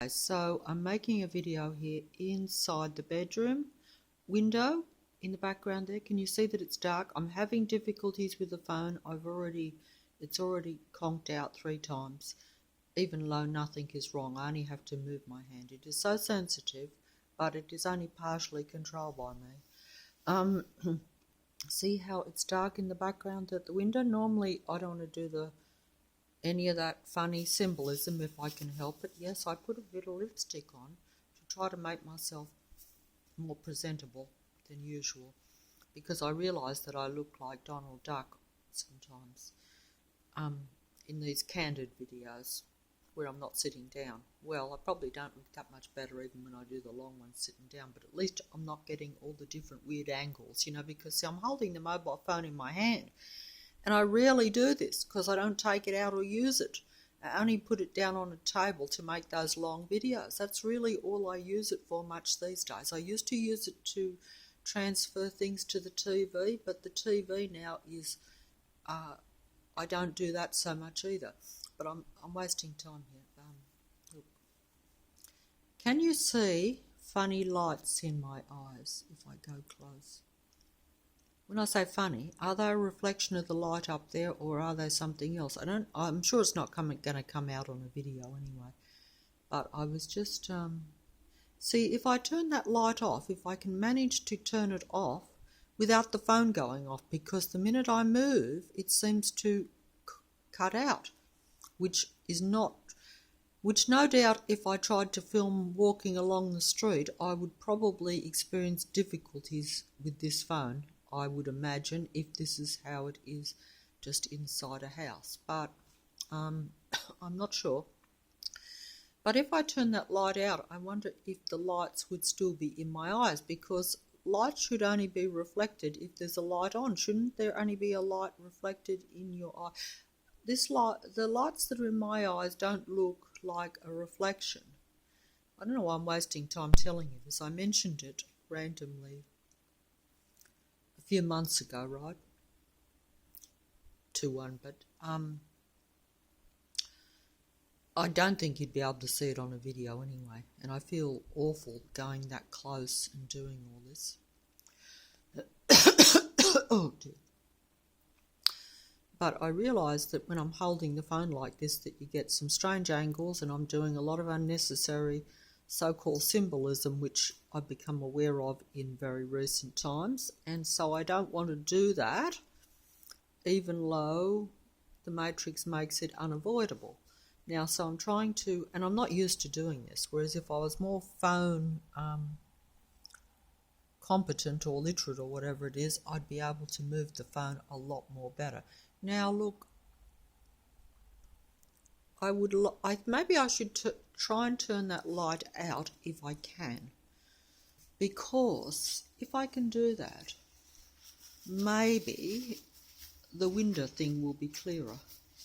So I'm making a video here inside the bedroom window in the background there. Can you see that it's dark? I'm having difficulties with the phone. It's already conked out 3 times, even though nothing is wrong. I only have to move my hand. It is so sensitive, but it is only partially controlled by me. See how it's dark in the background at the window? Normally I don't want to do any of that funny symbolism if I can help it. Yes, I put a bit of lipstick on to try to make myself more presentable than usual, because I realise that I look like Donald Duck sometimes in these candid videos where I'm not sitting down. Well, I probably don't look that much better even when I do the long ones sitting down, but at least I'm not getting all the different weird angles, because see, I'm holding the mobile phone in my hand. And I rarely do this because I don't take it out or use it. I only put it down on a table to make those long videos. That's really all I use it for much these days. I used to use it to transfer things to the TV, but the TV now is, I don't do that so much either. But I'm wasting time here. Look. Can you see funny lights in my eyes if I go close? When I say funny, are they a reflection of the light up there, or are they something else? I'm sure it's not going to come out on a video anyway. But I was just, see, if I turn that light off, if I can manage to turn it off without the phone going off, because the minute I move, it seems to cut out, which no doubt if I tried to film walking along the street, I would probably experience difficulties with this phone, I would imagine, if this is how it is just inside a house. But I'm not sure. But if I turn that light out, I wonder if the lights would still be in my eyes, because light should only be reflected if there's a light on. Shouldn't there only be a light reflected in your eye? The lights that are in my eyes don't look like a reflection. I don't know why I'm wasting time telling you this. I mentioned it randomly a few months ago, right? But I don't think you'd be able to see it on a video anyway, and I feel awful going that close and doing all this. Oh dear. But I realise that when I'm holding the phone like this, that you get some strange angles, and I'm doing a lot of unnecessary so-called symbolism, which I've become aware of in very recent times. And so I don't want to do that, even though the matrix makes it unavoidable. Now, so I'm trying to, and I'm not used to doing this, whereas if I was more phone competent or literate or whatever it is, I'd be able to move the phone a lot more better. Now look, maybe I should try and turn that light out if I can, because if I can do that, maybe the window thing will be clearer.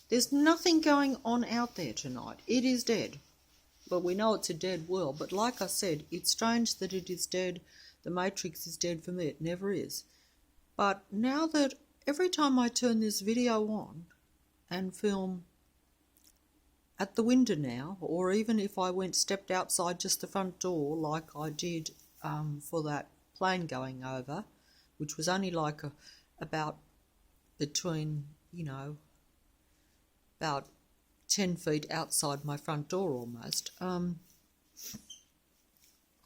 There's nothing going on out there tonight. It is dead. Well, we know it's a dead world, but like I said, it's strange that it is dead. The Matrix is dead for me. It never is. But now that every time I turn this video on and film at the window now, or even if I stepped outside just the front door like I did for that plane going over, which was only like about between, about 10 feet outside my front door almost. I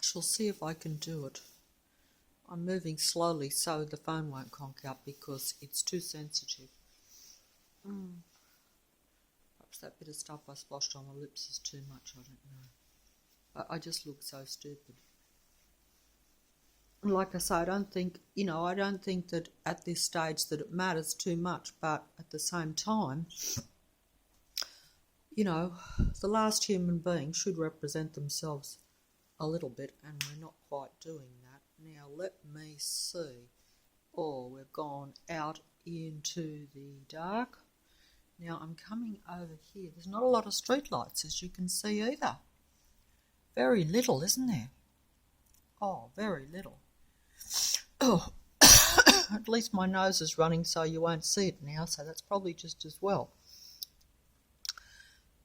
shall see if I can do it. I'm moving slowly so the phone won't conk out because it's too sensitive. Perhaps that bit of stuff I splashed on my lips is too much, I don't know. But I just look so stupid. And like I say, I don't think that at this stage that it matters too much, but at the same time, the last human being should represent themselves a little bit, and we're not quite doing that. Now let me see. Oh, we've gone out into the dark. Now I'm coming over here. There's not a lot of street lights, as you can see, either. Very little, isn't there? Oh, very little. Oh, at least my nose is running so you won't see it now, so that's probably just as well.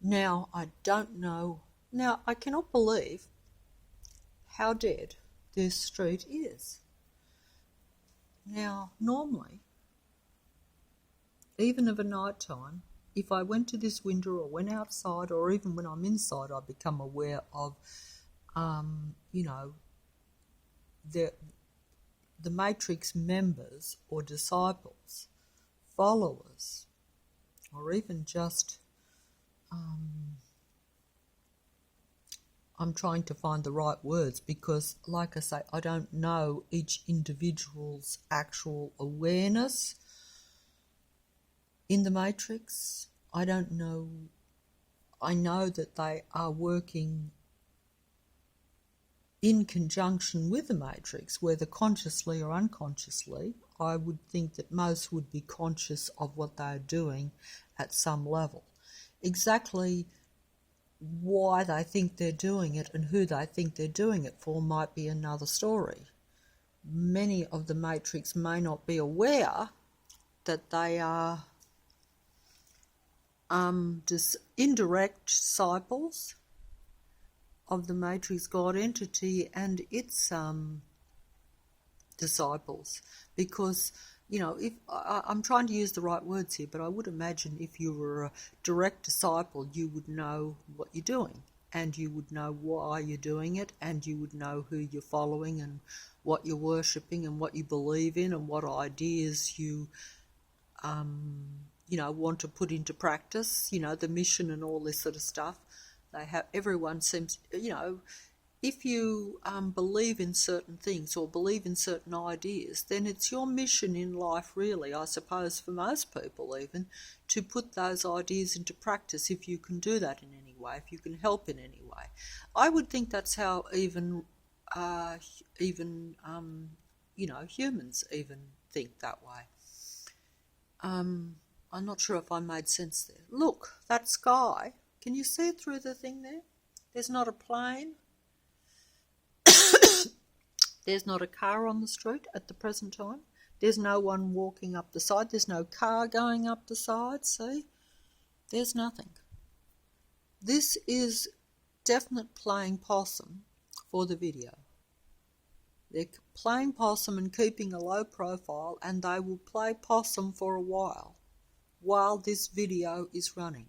Now, I don't know Now, I cannot believe how dead this street is. Now, normally, even of a night time, if I went to this window or went outside, or even when I'm inside, I become aware of, the Matrix members or disciples, followers, or even just, I'm trying to find the right words because, like I say, I don't know each individual's actual awareness in the Matrix. I don't know. I know that they are working in conjunction with the Matrix, whether consciously or unconsciously. I would think that most would be conscious of what they're doing at some level. Exactly why they think they're doing it and who they think they're doing it for might be another story. Many of the Matrix may not be aware that they are just indirect disciples of the Matrix God entity and its disciples, because if I'm trying to use the right words here, but I would imagine if you were a direct disciple, you would know what you're doing, and you would know why you're doing it, and you would know who you're following and what you're worshipping and what you believe in and what ideas you want to put into practice, the mission and all this sort of stuff. Everyone seems, if you believe in certain things or believe in certain ideas, then it's your mission in life, really, I suppose, for most people even, to put those ideas into practice if you can do that in any way, if you can help in any way. I would think that's how even humans even think that way. I'm not sure if I made sense there. Look, that sky, can you see it through the thing there? There's not a plane. There's not a car on the street at the present time. There's no one walking up the side. There's no car going up the side, see? There's nothing. This is definite playing possum for the video. They're playing possum and keeping a low profile, and they will play possum for a while this video is running.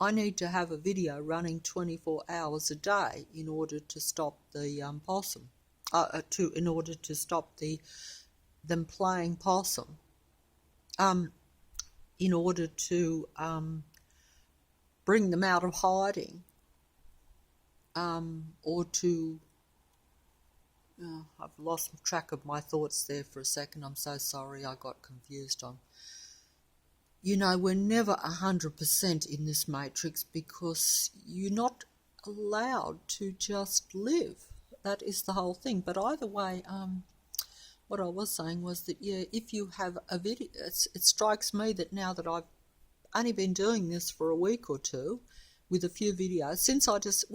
I need to have a video running 24 hours a day in order to stop the possum, in order to stop them playing possum, in order to bring them out of hiding, or to. I've lost track of my thoughts there for a second. I'm so sorry. I got confused on. We're never 100% in this matrix because you're not allowed to just live. That is the whole thing. But either way, what I was saying was that, if you have a video, it strikes me that now that I've only been doing this for a week or two with a few videos, since I just,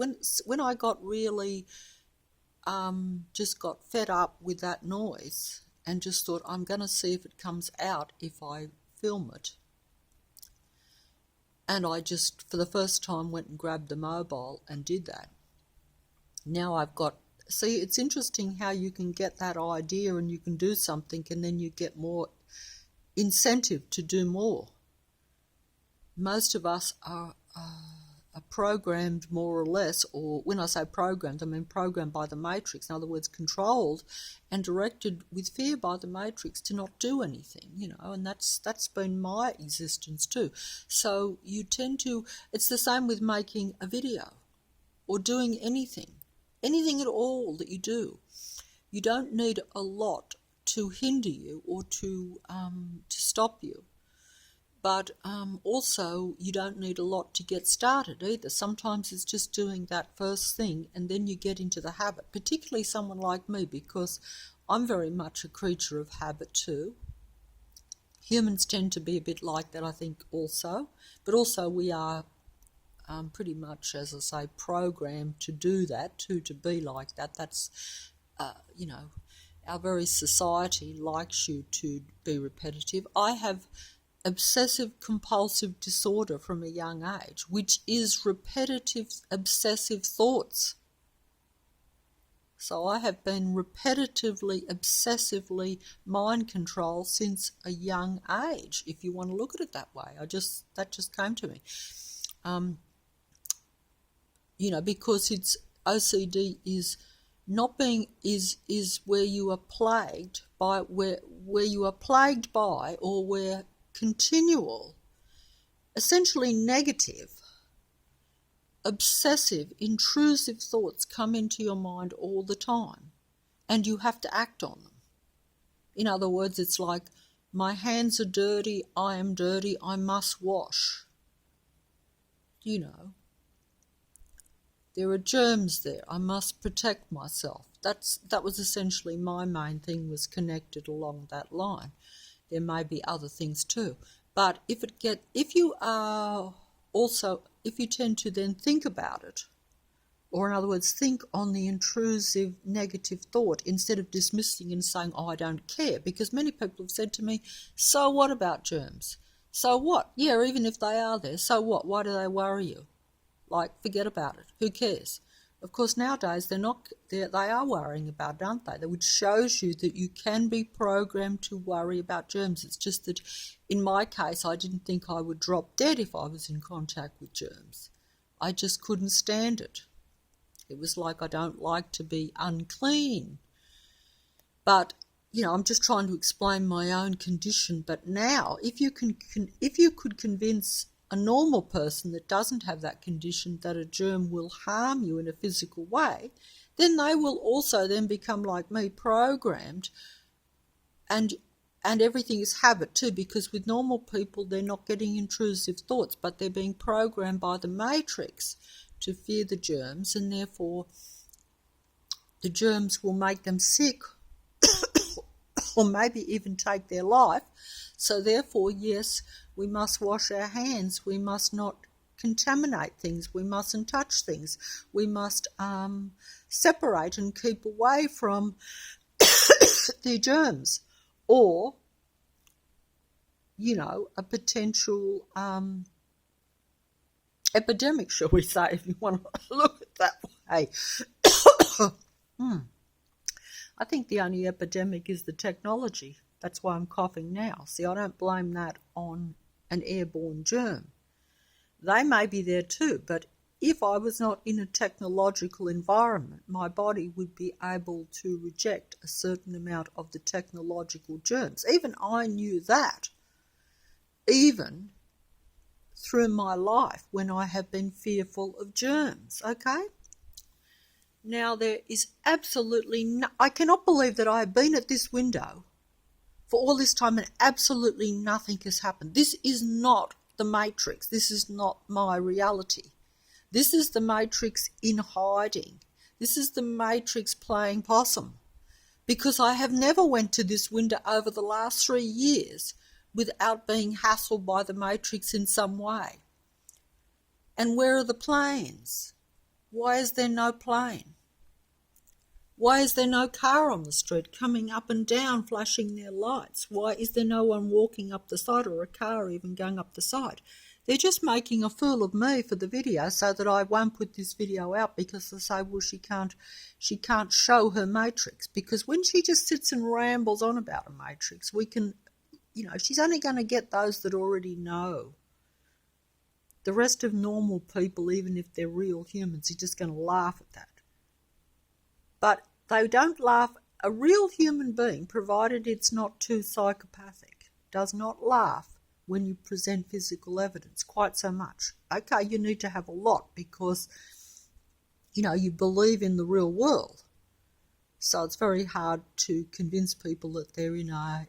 when I got really, just got fed up with that noise and just thought, I'm going to see if it comes out if I film it. And I just, for the first time, went and grabbed the mobile and did that. Now I've got, see, it's interesting how you can get that idea and you can do something and then you get more incentive to do more. Most of us are programmed more or less, or when I say programmed, I mean programmed by the matrix, in other words, controlled and directed with fear by the matrix to not do anything, and that's been my existence too. So you tend to, it's the same with making a video or doing anything at all that you do. You don't need a lot to hinder you or to stop you. But also, you don't need a lot to get started either. Sometimes it's just doing that first thing and then you get into the habit, particularly someone like me, because I'm very much a creature of habit too. Humans tend to be a bit like that, I think, also. But also we are pretty much, as I say, programmed to do that, to be like that. That's, our very society likes you to be repetitive. I have obsessive compulsive disorder from a young age, which is repetitive obsessive thoughts. So I have been repetitively, obsessively mind controlled since a young age, if you want to look at it that way. That just came to me. Because it's OCD is not being is where you are plagued by where you are plagued by or where continual, essentially negative, obsessive, intrusive thoughts come into your mind all the time and you have to act on them. In other words, it's like, my hands are dirty, I am dirty, I must wash. There are germs there, I must protect myself. That was essentially my main thing, was connected along that line. There may be other things too. But if you tend to then think about it, or in other words, think on the intrusive negative thought instead of dismissing and saying, oh, I don't care, because many people have said to me, so what about germs? So what? Yeah, even if they are there, so what? Why do they worry you? Like, forget about it. Who cares? Of course, nowadays they are worrying about it, aren't they? Which shows you that you can be programmed to worry about germs. It's just that in my case, I didn't think I would drop dead if I was in contact with germs. I just couldn't stand it. It was like, I don't like to be unclean. But, I'm just trying to explain my own condition. But now, if you could convince a normal person that doesn't have that condition that a germ will harm you in a physical way, then they will also then become like me, programmed, and everything is habit too, because with normal people they're not getting intrusive thoughts, but they're being programmed by the matrix to fear the germs, and therefore the germs will make them sick or maybe even take their life. So therefore, yes, we must wash our hands. We must not contaminate things. We mustn't touch things. We must separate and keep away from the germs, or, a potential epidemic, shall we say, if you want to look at it that way. I think the only epidemic is the technology. That's why I'm coughing now. See, I don't blame that on an airborne germ. They may be there too, but if I was not in a technological environment, my body would be able to reject a certain amount of the technological germs. Even I knew that, even through my life when I have been fearful of germs, okay? Now, there is absolutely I cannot believe that I have been at this window for all this time and absolutely nothing has happened. This is not the Matrix. This is not my reality. This is the Matrix in hiding. This is the Matrix playing possum. Because I have never went to this window over the last 3 years without being hassled by the Matrix in some way. And where are the planes? Why is there no plane? Why is there no car on the street coming up and down, flashing their lights? Why is there no one walking up the side, or a car even going up the side? They're just making a fool of me for the video so that I won't put this video out, because they say, well, she can't show her Matrix. Because when she just sits and rambles on about a Matrix, we can, she's only going to get those that already know. The rest of normal people, even if they're real humans, are just going to laugh at that. But they don't laugh. A real human being, provided it's not too psychopathic, does not laugh when you present physical evidence quite so much. Okay, you need to have a lot because, you believe in the real world. So it's very hard to convince people that they're in a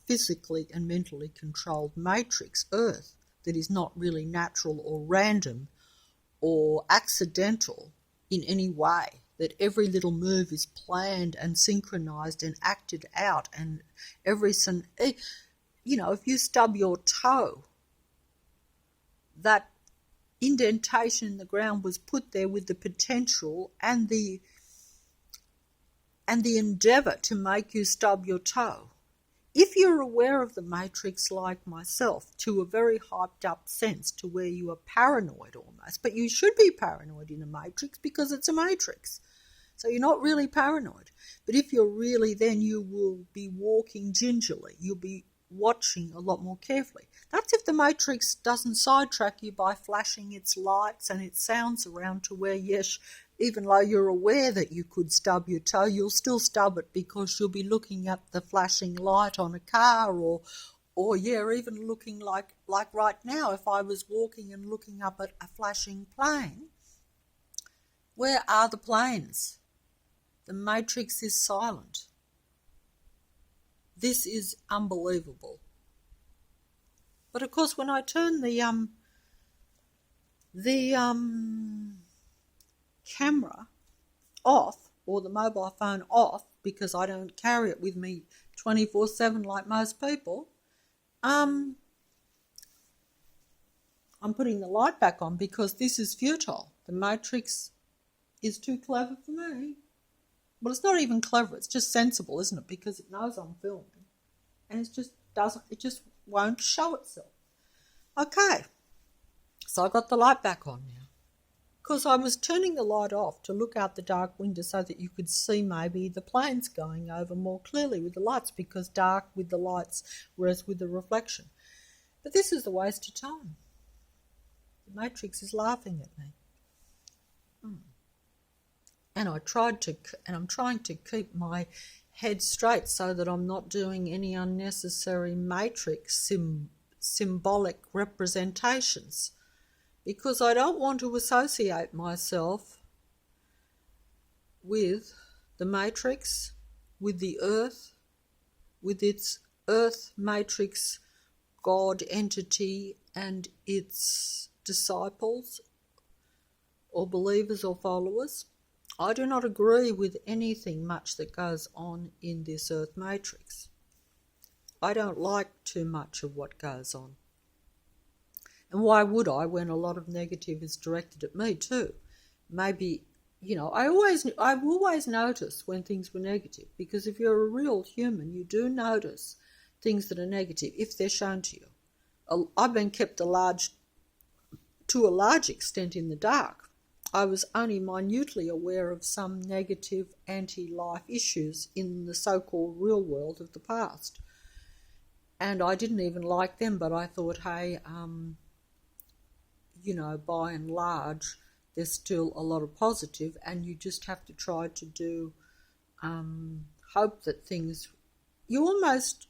physically and mentally controlled matrix, Earth, that is not really natural or random or accidental in any way. That every little move is planned and synchronized and acted out, and if you stub your toe, that indentation in the ground was put there with the potential and the endeavor to make you stub your toe. if you're aware of the matrix like myself to a very hyped up sense to where you are paranoid almost, but you should be paranoid in a matrix because it's a matrix. So you're not really paranoid. But if you're really, then you will be walking gingerly. You'll be watching a lot more carefully. That's if the matrix doesn't sidetrack you by flashing its lights and its sounds around to where, yes, even though you're aware that you could stub your toe, you'll still stub it because you'll be looking at the flashing light on a car or yeah, even looking like right now, if I was walking and looking up at a flashing plane, where are the planes? The matrix is silent. This is unbelievable. But of course, when I turn the camera off, or the mobile phone off, because I don't carry it with me 24/7 like most people, I'm putting the light back on because this is futile. The matrix is too clever for me. Well, it's not even clever, it's just sensible, isn't it? Because it knows I'm filming. And it just won't show itself. Okay. So I got the light back on now. Because I was turning the light off to look out the dark window so that you could see maybe the planes going over more clearly with the lights, because dark with the lights, whereas with the reflection. But this is a waste of time. The matrix is laughing at me. And I'm trying to keep my head straight so that I'm not doing any unnecessary matrix symbolic representations, because I don't want to associate myself with the matrix, with the earth, with its earth matrix God entity and its disciples or believers or followers. I do not agree with anything much that goes on in this earth matrix. I don't like too much of what goes on. And why would I, when a lot of negative is directed at me too? Maybe, I always notice when things were negative, because if you're a real human, you do notice things that are negative if they're shown to you. I've been kept to a large extent in the dark. I was only minutely aware of some negative anti-life issues in the so-called real world of the past. And I didn't even like them, but I thought, hey, by and large, there's still a lot of positive, and you just have to try to do, hope that things, you almost,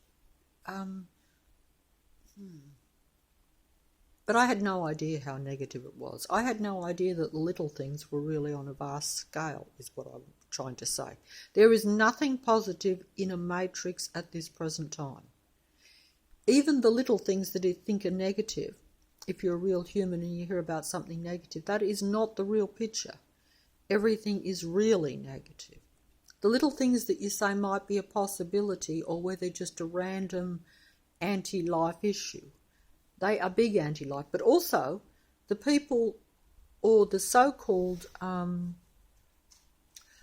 But I had no idea how negative it was. I had no idea that the little things were really on a vast scale, is what I'm trying to say. There is nothing positive in a matrix at this present time. Even the little things that you think are negative, if you're a real human and you hear about something negative, that is not the real picture. Everything is really negative. The little things that you say might be a possibility, or where they're just a random anti-life issue, they are big anti-life. But also the people, or the so-called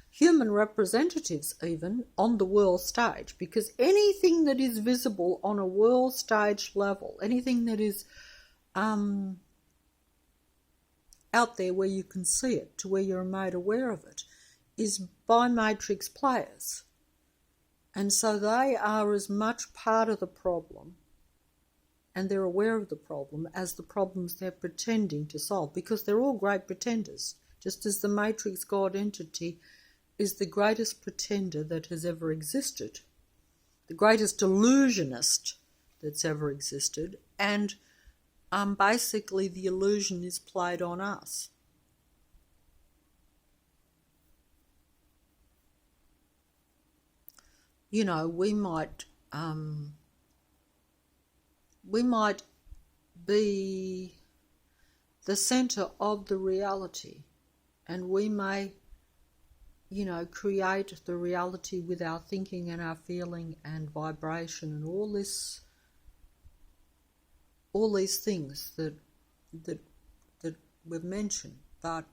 human representatives even, on the world stage, because anything that is visible on a world stage level, anything that is out there where you can see it, to where you're made aware of it, is by matrix players. And so they are as much part of the problem, and they're aware of the problem, as the problems they're pretending to solve, because they're all great pretenders, just as the matrix God entity is the greatest pretender that has ever existed, the greatest illusionist that's ever existed, and basically the illusion is played on us. We might be the center of the reality, and we may, create the reality with our thinking and our feeling and vibration and all these things that we've mentioned. But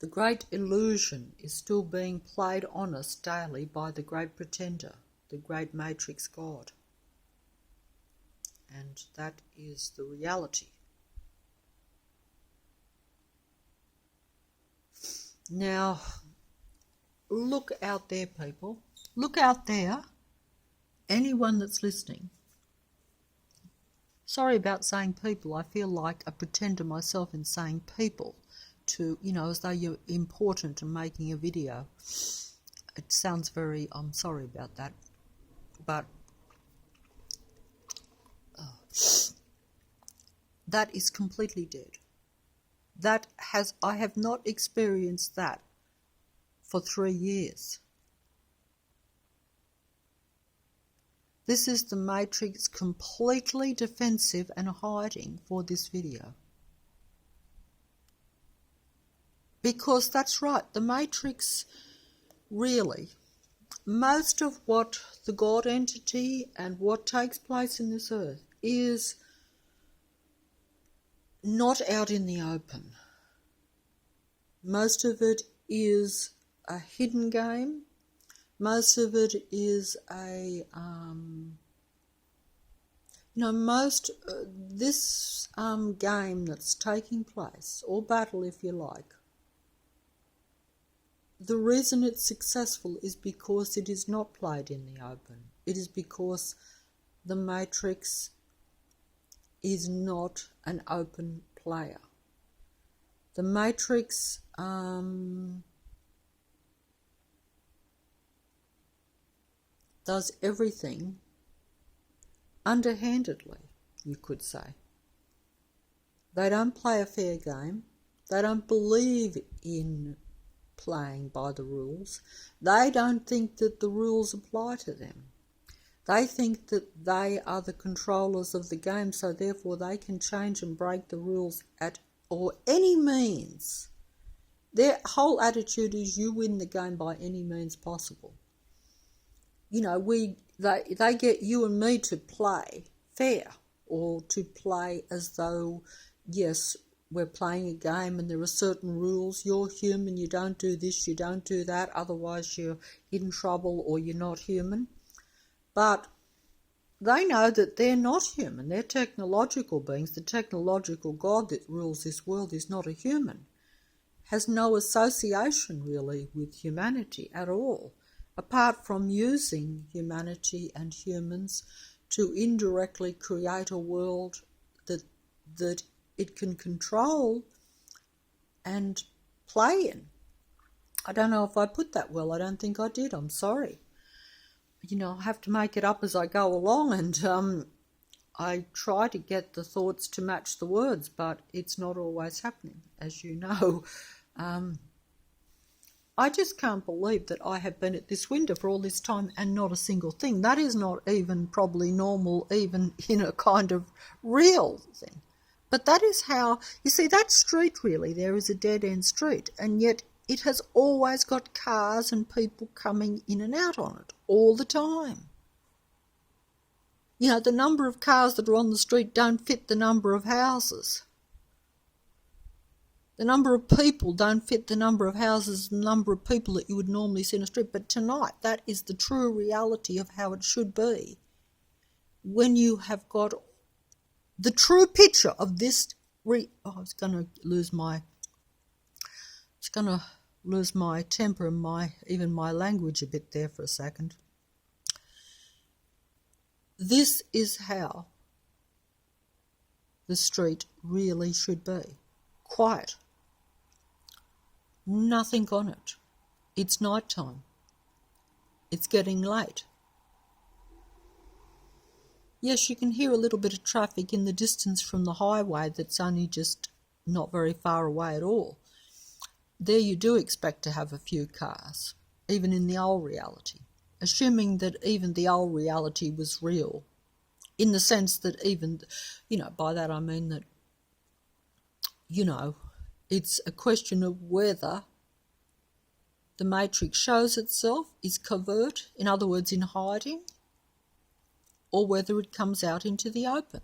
The great illusion is still being played on us daily by the great pretender, the great matrix God. And that is the reality. Now, look out there, people. Look out there. Anyone that's listening. Sorry about saying people. I feel like a pretender myself in saying people to, as though you're important and making a video. It sounds very, I'm sorry about that. But that is completely dead. I have not experienced that for 3 years. This is the Matrix completely defensive and hiding for this video. Because that's right, the Matrix really, most of what the God entity and what takes place in this earth is not out in the open. Most of it is a hidden game. Most of it is this game that's taking place, or battle if you like, the reason it's successful is because it is not played in the open. It is because the Matrix is not an open player. The Matrix does everything underhandedly, you could say. They don't play a fair game. They don't believe in playing by the rules. They don't think that the rules apply to them. They think that they are the controllers of the game, so therefore they can change and break the rules at or any means. Their whole attitude is you win the game by any means possible. They get you and me to play fair, or to play as though, yes, we're playing a game and there are certain rules. You're human, you don't do this, you don't do that, otherwise you're in trouble or you're not human. But they know that they're not human. They're technological beings. The technological God that rules this world is not a human, has no association really with humanity at all, apart from using humanity and humans to indirectly create a world that it can control and play in. I don't know if I put that well. I don't think I did. I'm sorry. I have to make it up as I go along, and I try to get the thoughts to match the words, but it's not always happening, as you know. I just can't believe that I have been at this window for all this time and not a single thing. That is not even probably normal, even in a kind of real thing. But that is how, you see, that street really, there is a dead-end street, and yet it has always got cars and people coming in and out on it all the time. The number of cars that are on the street don't fit the number of houses. The number of people don't fit the number of houses, the number of people that you would normally see in a street. But tonight, that is the true reality of how it should be. When you have got the true picture of this, I was going to lose my temper and even my language a bit there for a second. This is how the street really should be. Quiet. Nothing on it. It's night time. It's getting late. Yes, you can hear a little bit of traffic in the distance from the highway that's only just not very far away at all. There you do expect to have a few cars, even in the old reality, assuming that even the old reality was real, in the sense that even, by that I mean that, it's a question of whether the Matrix shows itself, is covert, in other words, in hiding, or whether it comes out into the open.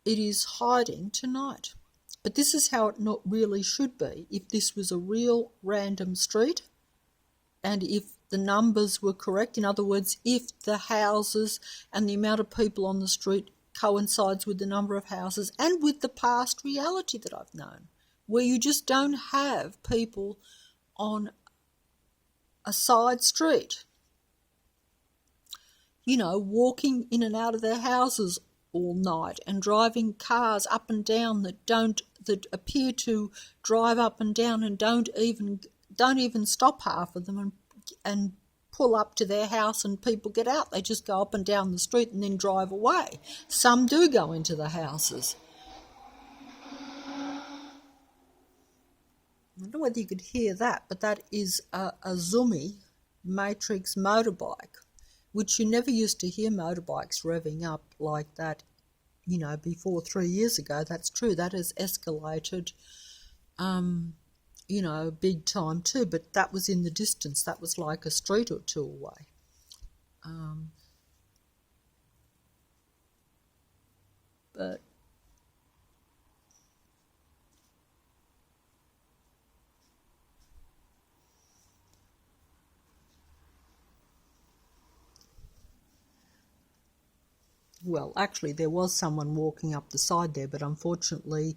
It is hiding tonight. But this is how it not really should be. If this was a real random street, and if the numbers were correct, in other words, if the houses and the amount of people on the street coincides with the number of houses and with the past reality that I've known, where you just don't have people on a side street, walking in and out of their houses all night and driving cars up and down that appear to drive up and down and don't even stop, half of them, and pull up to their house and people get out. They just go up and down the street and then drive away. Some do go into the houses. I don't know whether you could hear that, but that is a Zoomy Matrix motorbike, which you never used to hear motorbikes revving up like that, before 3 years ago. That's true. That has escalated, big time too, but that was in the distance. That was like a street or two away. But well, actually there was someone walking up the side there, but unfortunately,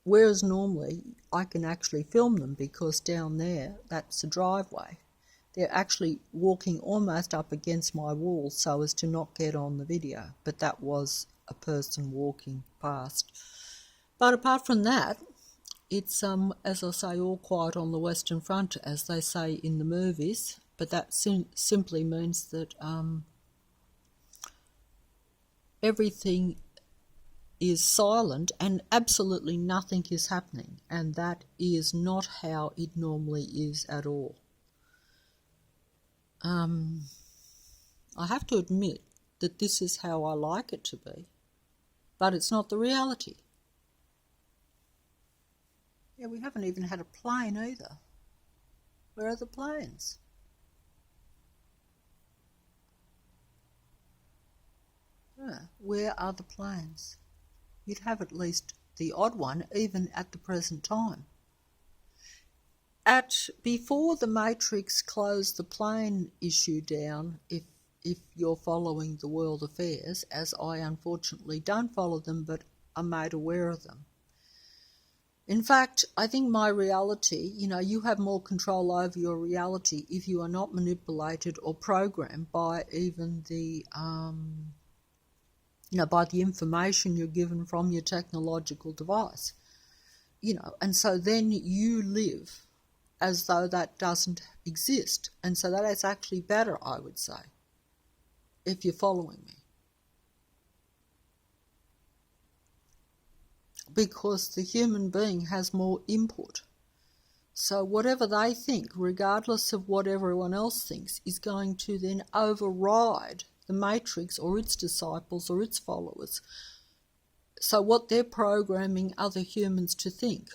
whereas normally I can actually film them because down there, that's a driveway. They're actually walking almost up against my wall so as to not get on the video, but that was a person walking past. But apart from that, it's, as I say, all quiet on the Western Front, as they say in the movies, but that simply means that everything is silent and absolutely nothing is happening, and that is not how it normally is at all. I have to admit that this is how I like it to be, but it's not the reality. Yeah, we haven't even had a plane either. Where are the planes? Where are the planes? You'd have at least the odd one, even at the present time. Before the Matrix closed the plane issue down, if you're following the world affairs, as I unfortunately don't follow them, but I'm made aware of them. In fact, I think my reality, you have more control over your reality if you are not manipulated or programmed by even the by the information you're given from your technological device, and so then you live as though that doesn't exist. And so that is actually better, I would say, if you're following me. Because the human being has more input. So whatever they think, regardless of what everyone else thinks, is going to then override the Matrix or its disciples or its followers. So what they're programming other humans to think,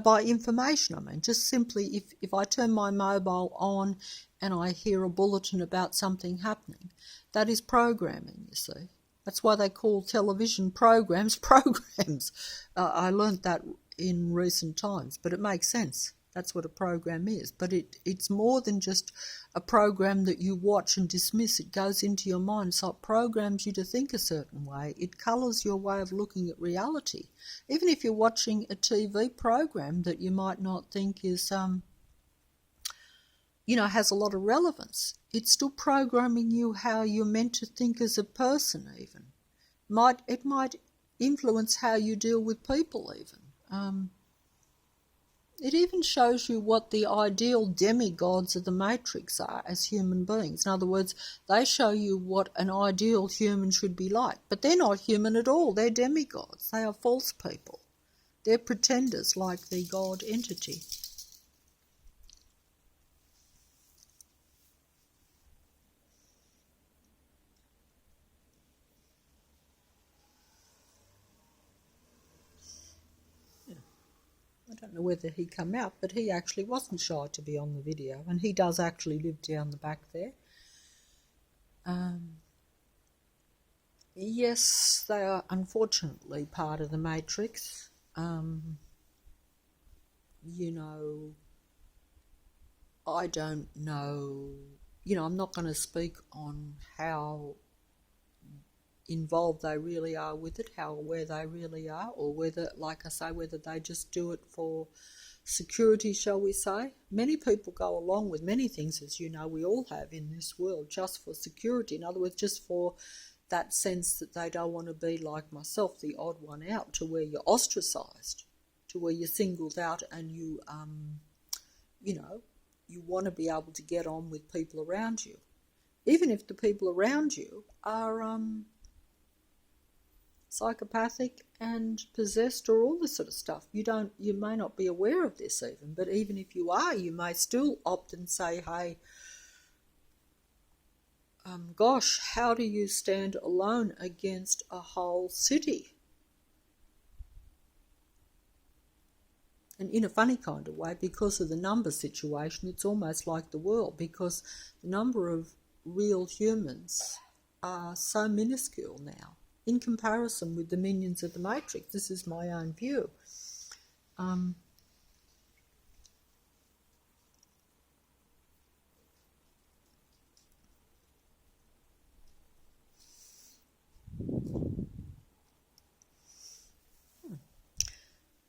by information, I mean, just simply if I turn my mobile on and I hear a bulletin about something happening, that is programming, you see. That's why they call television programs programs. I learnt that in recent times, but it makes sense. That's what a program is. But it's more than just a program that you watch and dismiss. It goes into your mind, so it programs you to think a certain way. It colours your way of looking at reality. Even if you're watching a TV program that you might not think is, has a lot of relevance, it's still programming you how you're meant to think as a person even. It might influence how you deal with people even. It even shows you what the ideal demigods of the Matrix are as human beings. In other words, they show you what an ideal human should be like. But they're not human at all. They're demigods. They are false people. They're pretenders like the God entity. I don't know whether he came out, but he actually wasn't shy to be on the video, and he does actually live down the back there. Yes, they are unfortunately part of the Matrix. You know, I don't know, I'm not going to speak on how involved they really are with it, how aware they really are, or whether, like I say, whether they just do it for security, shall we say. Many people go along with many things, as you know, we all have in this world, just for security. In other words, just for that sense that they don't want to be like myself, the odd one out, to where you're ostracised, to where you're singled out, and you want to be able to get on with people around you, even if the people around you are psychopathic and possessed or all this sort of stuff. You may not be aware of this even, but even if you are, you may still opt and say, hey, gosh, how do you stand alone against a whole city? And in a funny kind of way, because of the number situation, it's almost like the world, because the number of real humans are so minuscule now in comparison with the minions of the Matrix. This is my own view.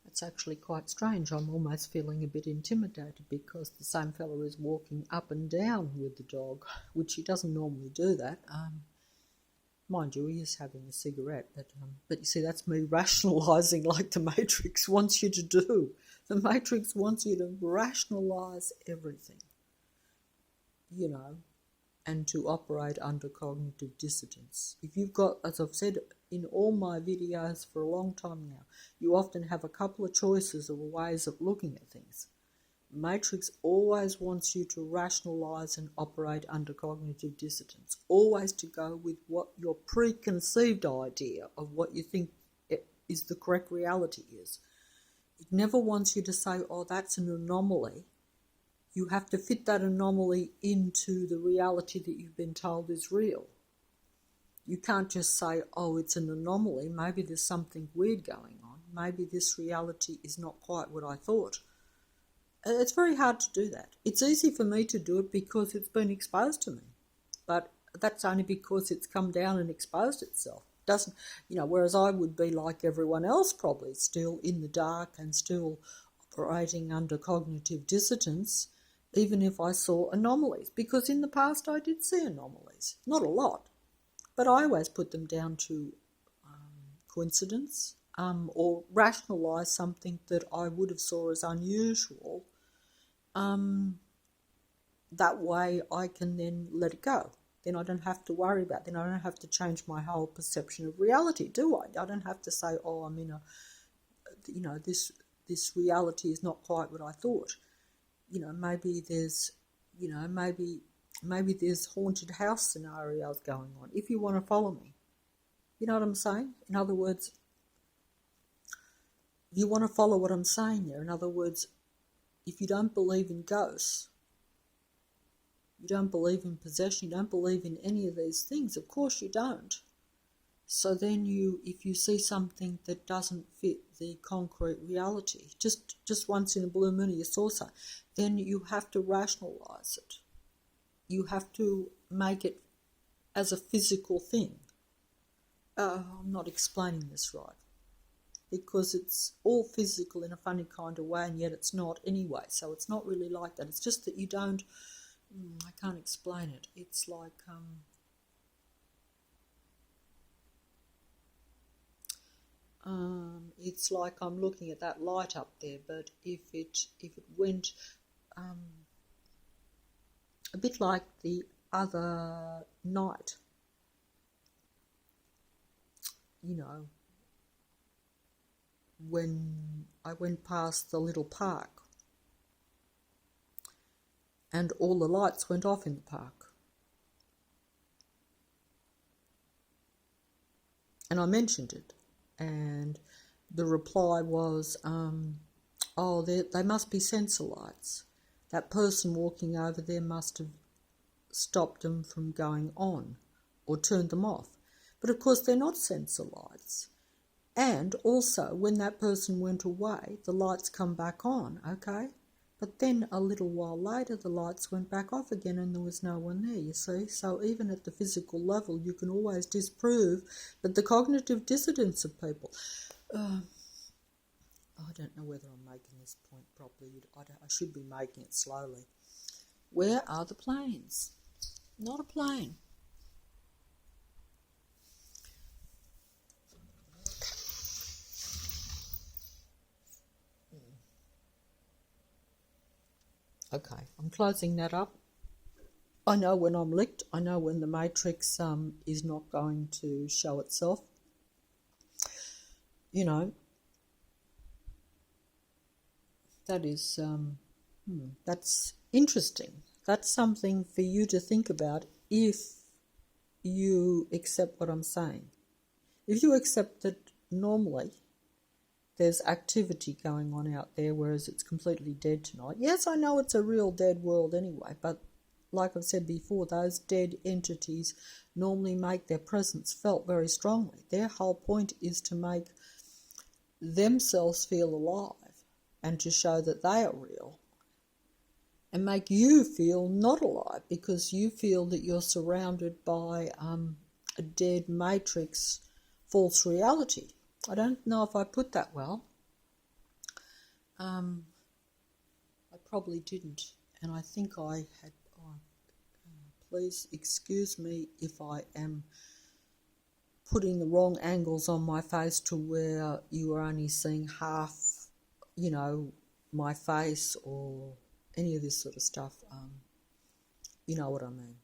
It's actually quite strange. I'm almost feeling a bit intimidated because the same fella is walking up and down with the dog, which he doesn't normally do that. Mind you, he is having a cigarette, but you see, that's me rationalising like the Matrix wants you to do. The Matrix wants you to rationalise everything, and to operate under cognitive dissonance. If you've got, as I've said in all my videos for a long time now, you often have a couple of choices or ways of looking at things. Matrix always wants you to rationalise and operate under cognitive dissonance, always to go with what your preconceived idea of what you think is the correct reality is. It never wants you to say, oh, that's an anomaly. You have to fit that anomaly into the reality that you've been told is real. You can't just say, oh, it's an anomaly, maybe there's something weird going on, maybe this reality is not quite what I thought. It's very hard to do that. It's easy for me to do it because it's been exposed to me, but that's only because it's come down and exposed itself. Doesn't, whereas I would be like everyone else, probably still in the dark and still operating under cognitive dissonance, even if I saw anomalies, because in the past I did see anomalies. Not a lot, but I always put them down to coincidence, or rationalise something that I would have saw as unusual. That way I can then let it go. Then I don't have to worry about it. Then I don't have to change my whole perception of reality, do I? I don't have to say, oh, I'm in this reality is not quite what I thought. Maybe there's, maybe there's haunted house scenarios going on, if you want to follow me. You know what I'm saying? In other words, you want to follow what I'm saying there. In other words, if you don't believe in ghosts, you don't believe in possession, you don't believe in any of these things, of course you don't. So then if you see something that doesn't fit the concrete reality, just once in a blue moon you saw something, then you have to rationalise it. You have to make it as a physical thing. I'm not explaining this right, because it's all physical in a funny kind of way, and yet it's not anyway. So it's not really like that. It's just that you don't, I can't explain it. It's like, it's like I'm looking at that light up there, but if it went a bit like the other night, when I went past the little park and all the lights went off in the park. And I mentioned it, and the reply was, oh, they must be sensor lights. That person walking over there must have stopped them from going on or turned them off. But of course they're not sensor lights. And also, when that person went away, the lights come back on, okay? But then a little while later, the lights went back off again and there was no one there, you see? So even at the physical level, you can always disprove that the cognitive dissidence of people. I don't know whether I'm making this point properly. I should be making it slowly. Where are the planes? Not a plane. Okay, I'm closing that up. I know when I'm licked. I know when the matrix is not going to show itself. You know, that is, that's interesting. That's something for you to think about if you accept what I'm saying. If you accept that normally there's activity going on out there, whereas it's completely dead tonight. Yes, I know it's a real dead world anyway, but like I've said before, those dead entities normally make their presence felt very strongly. Their whole point is to make themselves feel alive and to show that they are real and make you feel not alive because you feel that you're surrounded by a dead matrix false reality. I don't know if I put that well. I probably didn't, and I think I had. Please excuse me if I am putting the wrong angles on my face to where you are only seeing half, my face or any of this sort of stuff. You know what I mean.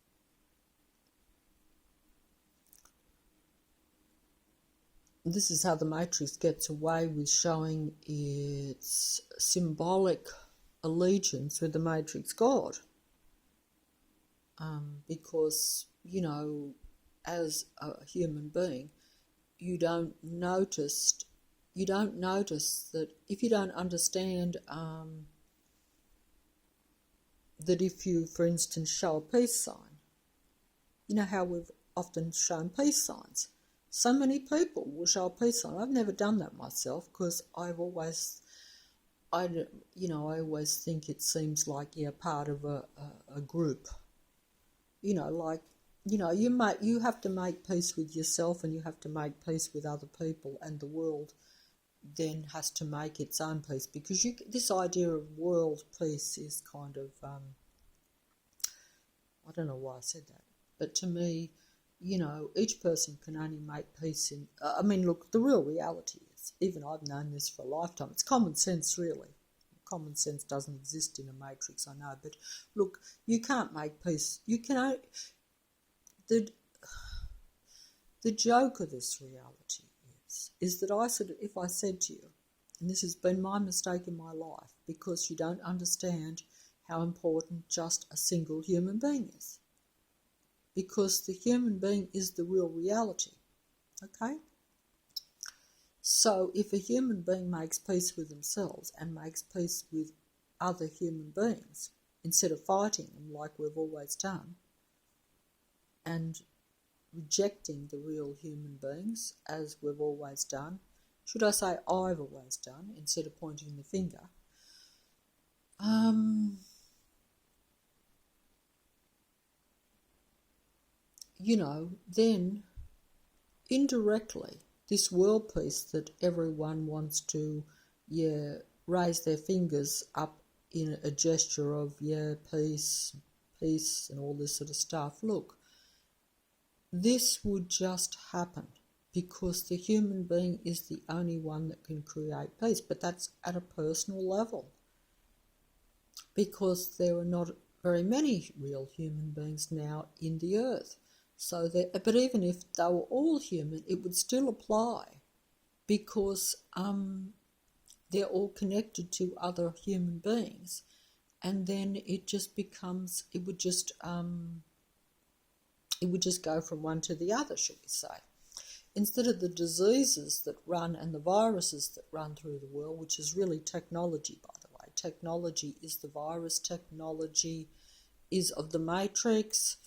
This is how the Matrix gets away with showing its symbolic allegiance with the Matrix God. Because, as a human being, you don't notice that if you don't understand that if you, for instance, show a peace sign, you know how we've often shown peace signs. So many people will show a peace sign. I've never done that myself because I always think it seems like part of a group. You have to make peace with yourself and you have to make peace with other people, and the world then has to make its own peace, because this idea of world peace is kind of, I don't know why I said that, but to me, each person can only make peace in, look, the real reality is, even I've known this for a lifetime, it's common sense really. Common sense doesn't exist in a matrix, I know, but look, you can't make peace. You can. The joke of this reality is that if I said to you, and this has been my mistake in my life, because you don't understand how important just a single human being is, because the human being is the real reality. Okay. So if a human being makes peace with themselves and makes peace with other human beings, instead of fighting them like we've always done, and rejecting the real human beings as we've always done, should I say I've always done, instead of pointing the finger, then indirectly, this world peace that everyone wants to, raise their fingers up in a gesture of, peace, and all this sort of stuff. Look, this would just happen because the human being is the only one that can create peace, but that's at a personal level, because there are not very many real human beings now in the earth. But even if they were all human, it would still apply, because they're all connected to other human beings, and then it would just go from one to the other, should we say. Instead of the diseases that run and the viruses that run through the world, which is really technology, by the way. Technology is the virus. Technology is of the matrix.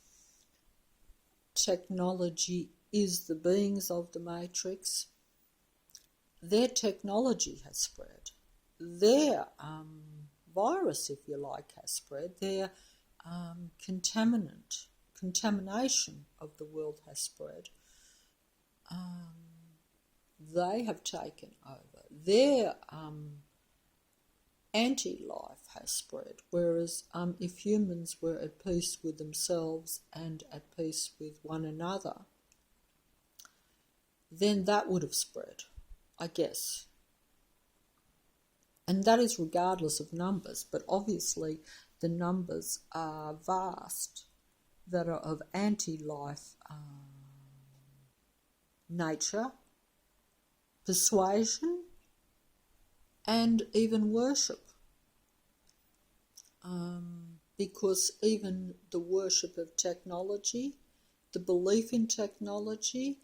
Technology is the beings of the matrix. their technology has spread, their virus, if you like, has spread, their contamination of the world has spread. They have taken over. Their anti-life has spread, whereas if humans were at peace with themselves and at peace with one another, then that would have spread, I guess. And that is regardless of numbers, but obviously the numbers are vast that are of anti-life nature, persuasion, and even worship. Because even the worship of technology, the belief in technology,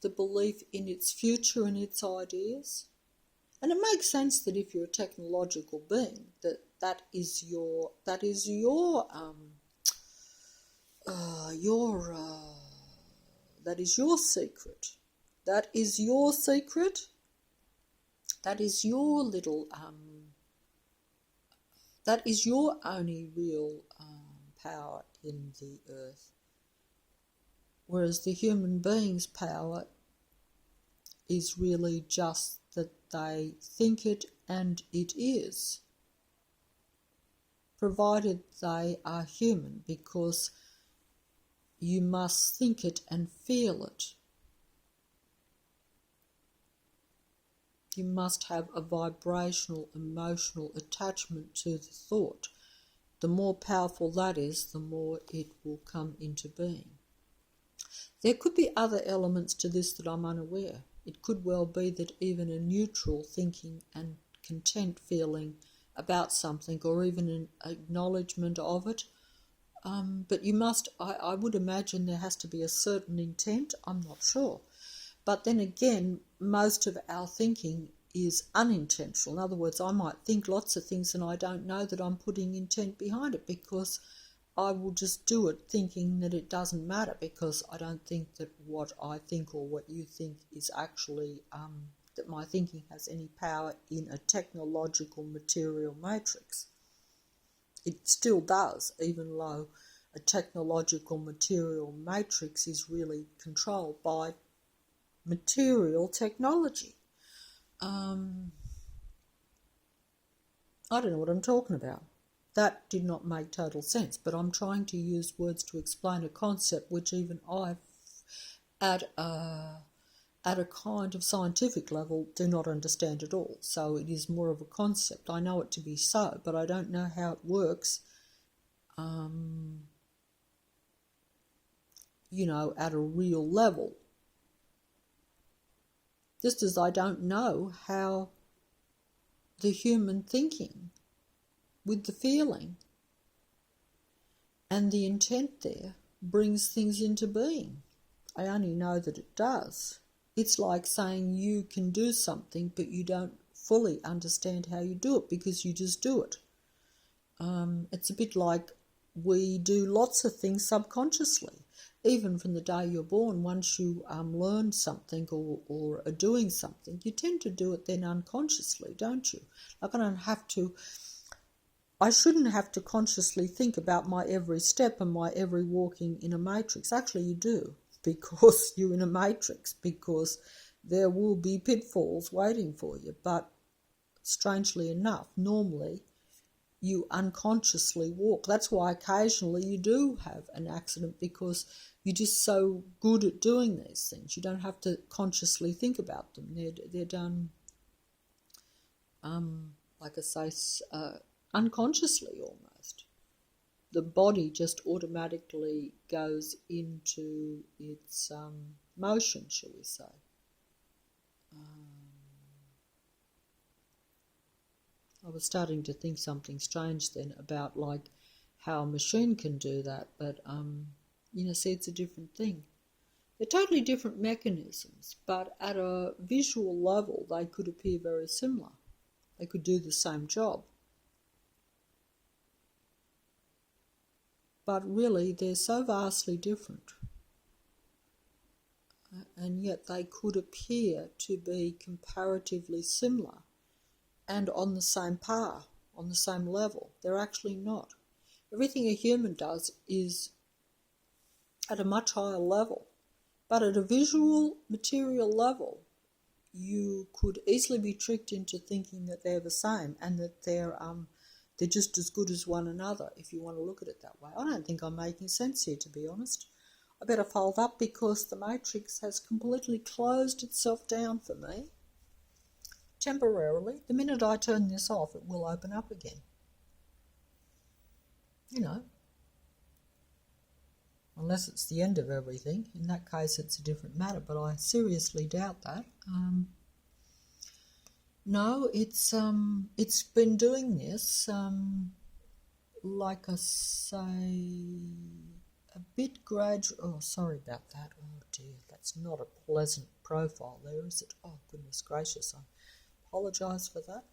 the belief in its future and its ideas, and it makes sense that if you're a technological being, that is your secret. That is your secret. That is your little. That is your only real power in the earth. Whereas the human being's power is really just that they think it and it is, provided they are human, because you must think it and feel it. You must have a vibrational, emotional attachment to the thought. The more powerful that is, the more it will come into being. There could be other elements to this that I'm unaware. It could well be that even a neutral thinking and content feeling about something, or even an acknowledgement of it, but you must, I would imagine there has to be a certain intent, I'm not sure. But then again, most of our thinking is unintentional. In other words, I might think lots of things and I don't know that I'm putting intent behind it, because I will just do it thinking that it doesn't matter, because I don't think that what I think or what you think is actually, that my thinking has any power in a technological material matrix. It still does, even though a technological material matrix is really controlled by material technology. I don't know what I'm talking about. That did not make total sense, but I'm trying to use words to explain a concept which even I, at a kind of scientific level, do not understand at all. So it is more of a concept. I know it to be so, but I don't know how it works, at a real level. Just as I don't know how the human thinking with the feeling and the intent there brings things into being. I only know that it does. It's like saying you can do something, but you don't fully understand how you do it, because you just do it. It's a bit like we do lots of things subconsciously. Even from the day you're born, once you learn something or are doing something, you tend to do it then unconsciously, don't you? Like I shouldn't have to consciously think about my every step and my every walking in a matrix. Actually, you do, because you're in a matrix, because there will be pitfalls waiting for you. But strangely enough, normally you unconsciously walk. That's why occasionally you do have an accident, because you're just so good at doing these things. You don't have to consciously think about them. They're done, like I say, unconsciously almost. The body just automatically goes into its motion, shall we say. I was starting to think something strange then about like how a machine can do that, but see, it's a different thing. They're totally different mechanisms, but at a visual level they could appear very similar. They could do the same job. But really they're so vastly different. and yet they could appear to be comparatively similar and on the same par, on the same level. They're actually not. Everything a human does is at a much higher level, but at a visual, material level, you could easily be tricked into thinking that they're the same and that they're just as good as one another, if you want to look at it that way. I don't think I'm making sense here, to be honest. I better fold up because the matrix has completely closed itself down for me. Temporarily. The minute I turn this off, it will open up again. You know. Unless it's the end of everything. In that case, it's a different matter, but I seriously doubt that. No, it's been doing this, like I say, a bit gradual. Oh, sorry about that. Oh dear, that's not a pleasant profile there, is it? Oh, goodness gracious, I apologise for that.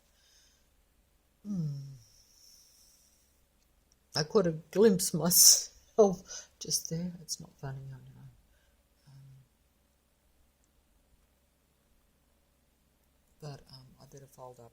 I could have glimpsed myself just there. It's not funny, I know. But I better fold up.